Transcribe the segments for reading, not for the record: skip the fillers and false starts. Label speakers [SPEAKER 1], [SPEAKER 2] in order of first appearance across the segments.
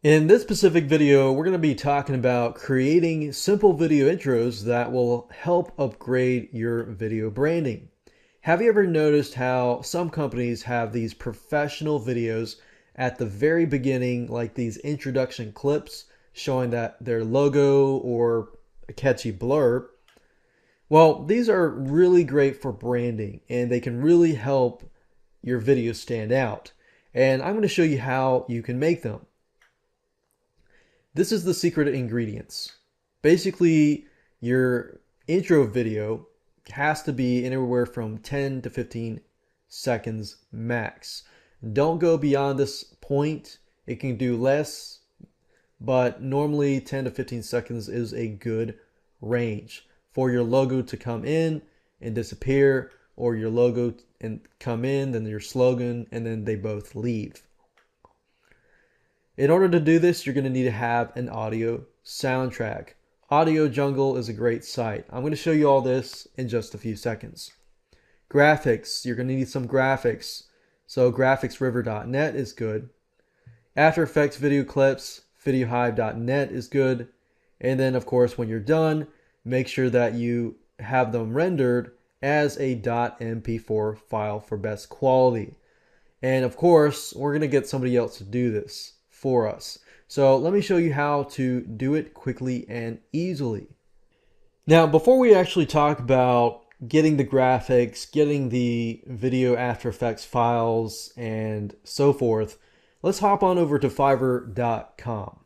[SPEAKER 1] In this specific video, we're going to be talking about creating simple video intros that will help upgrade your video branding. Have you ever noticed how some companies have these professional videos at the very beginning, like these introduction clips showing that their logo or a catchy blurb? Well, these are really great for branding and they can really help your video stand out. And I'm going to show you how you can make them. This is the secret ingredients. Basically, your intro video has to be anywhere from 10 to 15 seconds max. Don't go beyond this point. It can do less, but normally 10 to 15 seconds is a good range for your logo to come in and disappear, or your logo and come in, then your slogan, and then they both leave. In order to do this, you're going to need to have an audio soundtrack. Audio Jungle is a great site. I'm going to show you all this in just a few seconds. Graphics, you're going to need some graphics. So graphicsriver.net is good. After Effects video clips, videohive.net is good. And then of course, when you're done, make sure that you have them rendered as a .mp4 file for best quality. And of course, we're going to get somebody else to do this for us. So let me show you how to do it quickly and easily. Now, before we actually talk about getting the graphics, getting the video After Effects files, and so forth, let's hop on over to Fiverr.com.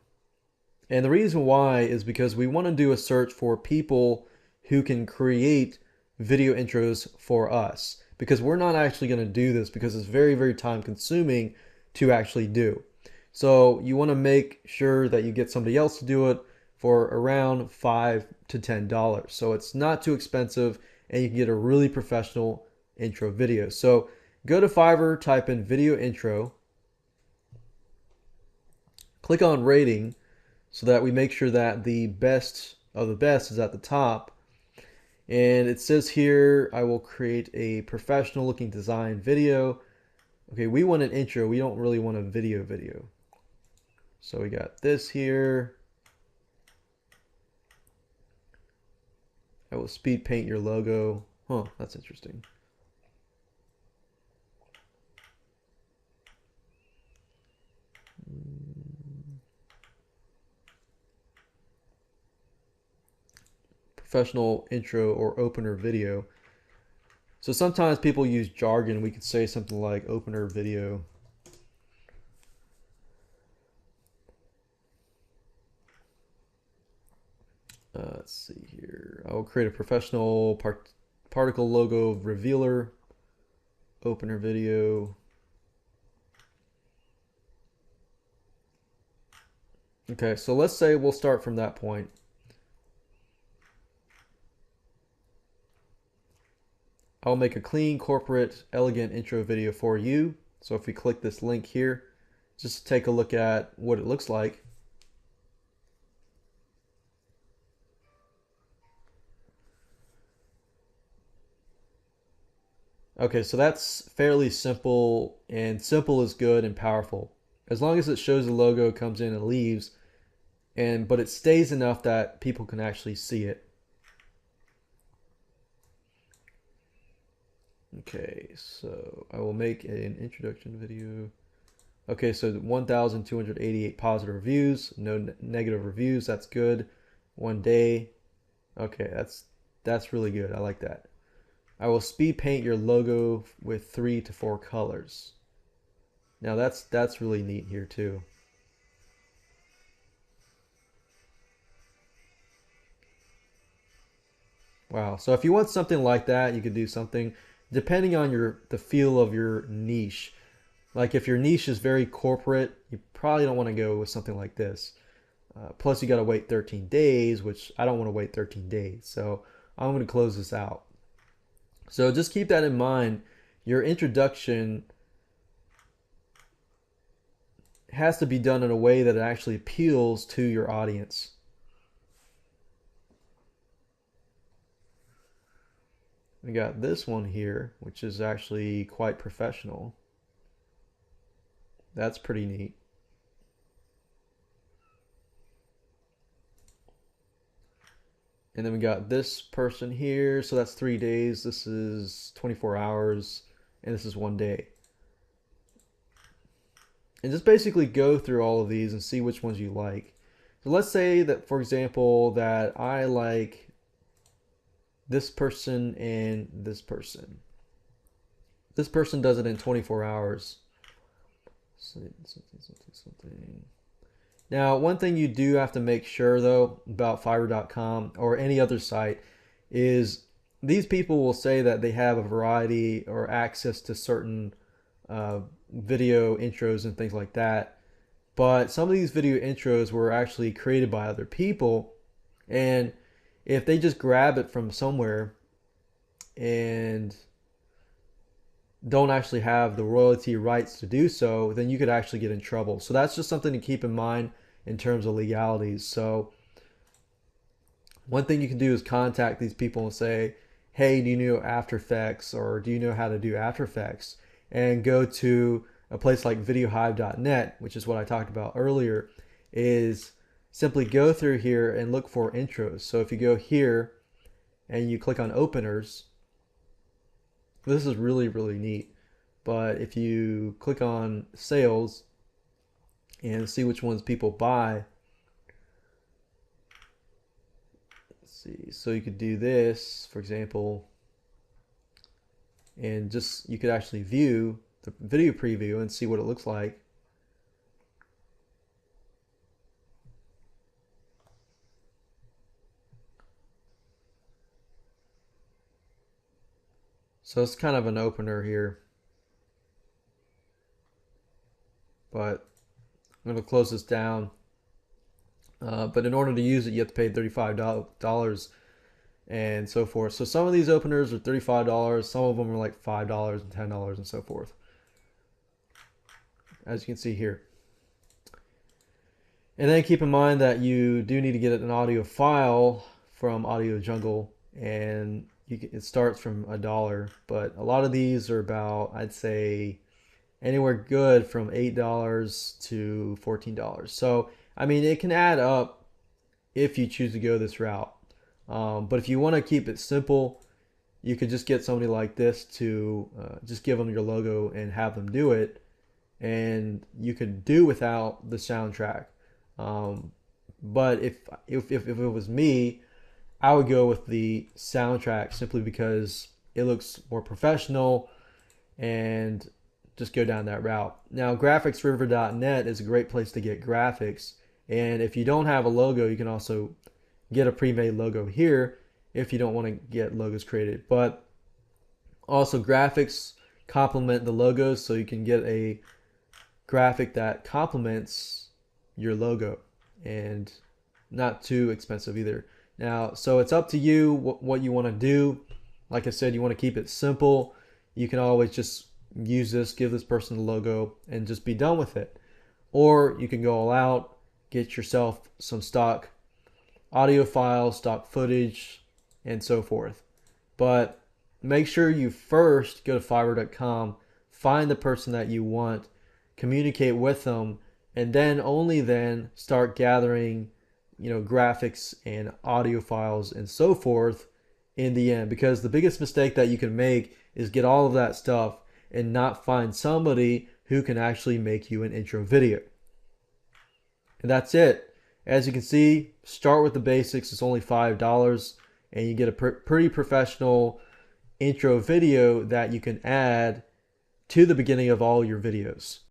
[SPEAKER 1] And the reason why is because we want to do a search for people who can create video intros for us, because we're not actually going to do this because it's very, very time consuming to actually do. So you want to make sure that you get somebody else to do it for around $5 to $10. So it's not too expensive and you can get a really professional intro video. So go to Fiverr, type in video intro, click on rating so that we make sure that the best of the best is at the top. And it says here, I will create a professional looking design video. Okay, we want an intro. We don't really want a video. So we got this here. I will speed paint your logo. Huh, that's interesting. Professional intro or opener video. So sometimes people use jargon. We could say something like opener video. Let's see here. I will create a professional particle logo revealer, opener video. Okay, so let's say we'll start from that point. I'll make a clean, corporate, elegant intro video for you. So if we click this link here, just take a look at what it looks like. Okay, so that's fairly simple, and simple is good and powerful. As long as it shows the logo, comes in and leaves, but it stays enough that people can actually see it. Okay, so I will make an introduction video. Okay, so 1,288 positive reviews, no negative reviews, that's good. 1 day. Okay, that's really good. I like that. I will speed paint your logo with 3 to 4 colors. Now that's really neat here too. Wow. So if you want something like that, you could do something depending on the feel of your niche. Like if your niche is very corporate, you probably don't want to go with something like this. Plus you got to wait 13 days, which I don't want to wait 13 days. So I'm going to close this out. So just keep that in mind. Your introduction has to be done in a way that it actually appeals to your audience. We got this one here, which is actually quite professional. That's pretty neat. And then we got this person here. So that's 3 days. This is 24 hours. And this is 1 day. And just basically go through all of these and see which ones you like. So let's say that, for example, that I like this person and this person. This person does it in 24 hours. Something. Now, one thing you do have to make sure, though, about Fiverr.com or any other site is these people will say that they have a variety or access to certain video intros and things like that. But some of these video intros were actually created by other people. And if they just grab it from somewhere and don't actually have the royalty rights to do so, then you could actually get in trouble. So that's just something to keep in mind in terms of legalities. So one thing you can do is contact these people and say, hey, do you know After Effects, or do you know how to do After Effects? And go to a place like videohive.net, which is what I talked about earlier, is simply go through here and look for intros. So if you go here and you click on openers, this is really, really neat. But if you click on sales and see which ones people buy, let's see. So you could do this, for example, and just you could actually view the video preview and see what it looks like. So it's kind of an opener here, but I'm going to close this down. But in order to use it, you have to pay $35 and so forth. So some of these openers are $35, some of them are like $5 and $10 and so forth, as you can see here. And then keep in mind that you do need to get an audio file from Audio Jungle, and it starts from $1, but a lot of these are about, I'd say, anywhere good from $8 to $14. So I mean, it can add up if you choose to go this route. But if you want to keep it simple, you could just get somebody like this to just give them your logo and have them do it, and you could do without the soundtrack. But if it was me, I would go with the soundtrack simply because it looks more professional, and just go down that route. Now, graphicsriver.net is a great place to get graphics, and if you don't have a logo, you can also get a pre-made logo here if you don't want to get logos created. But also, graphics complement the logos, so you can get a graphic that complements your logo and not too expensive either. Now, so it's up to you what you want to do. Like I said, you want to keep it simple. You can always just use this, give this person the logo, and just be done with it. Or you can go all out, get yourself some stock audio files, stock footage, and so forth. But make sure you first go to Fiverr.com, find the person that you want, communicate with them, and then only then start gathering, graphics and audio files and so forth in the end. Because the biggest mistake that you can make is get all of that stuff and not find somebody who can actually make you an intro video. And that's it. As you can see, start with the basics. It's only $5 and you get a pretty professional intro video that you can add to the beginning of all your videos.